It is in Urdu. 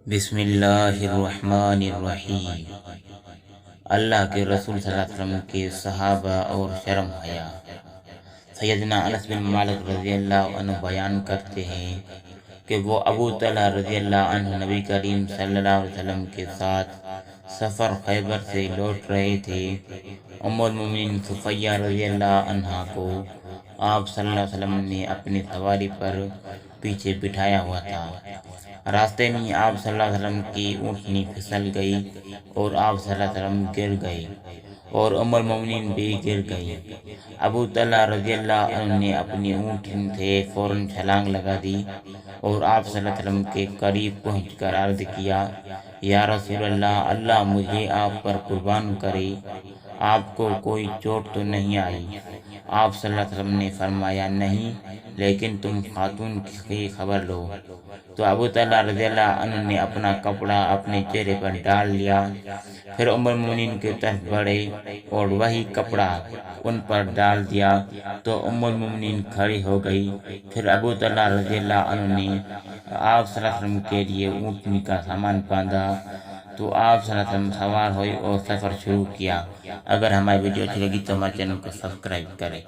بسم اللہ الرحمن الرحیم۔ اللہ کے رسول صلی اللہ علیہ وسلم کے صحابہ اور شرم حیا۔ سیدنا انس بن مالک رضی اللہ عنہ بیان کرتے ہیں کہ وہ ابو طلحہ رضی اللہ عنہ نبی کریم صلی اللہ علیہ وسلم کے ساتھ سفر خیبر سے لوٹ رہے تھے۔ ام المومنین صفیہ رضی اللہ عنہا کو آپ صلی اللہ علیہ وسلم نے اپنی سواری پر پیچھے بٹھایا ہوا تھا۔ راستے میں آپ صلی اللہ علیہ وسلم کی اونٹنی پھسل گئی اور آپ صلی اللہ علیہ وسلم گر گئے اور ام المومنین بھی گر گئی۔ ابو طلحہ رضی اللہ عنہ نے اپنی اونٹنی سے فوراً چھلانگ لگا دی اور آپ صلی اللہ علیہ وسلم کے قریب پہنچ کر عرض کیا، یا رسول اللہ، اللہ مجھے آپ پر قربان کرے، آپ کو کوئی چوٹ تو نہیں آئی؟ آپ صلی اللہ علیہ وسلم نے فرمایا، نہیں، لیکن تم خاتون کی خبر لو۔ تو ابو طلحہ رضی اللہ عنہ نے اپنا کپڑا اپنے چہرے پر ڈال لیا، پھر ام المومنین کی طرف بڑھے اور وہی کپڑا ان پر ڈال دیا تو ام المومنین کھڑی ہو گئی۔ پھر ابو طلحہ رضی اللہ عنہ نے آپ صلی اللہ علیہ وسلم کے لیے اونٹنی کا سامان باندھا تو آپ صلی اللہ علیہ وسلم سوار ہوئے اور سفر شروع کیا۔ اگر ہماری ویڈیو اچھی لگی تو ہمارے چینل کو سبسکرائب کریں۔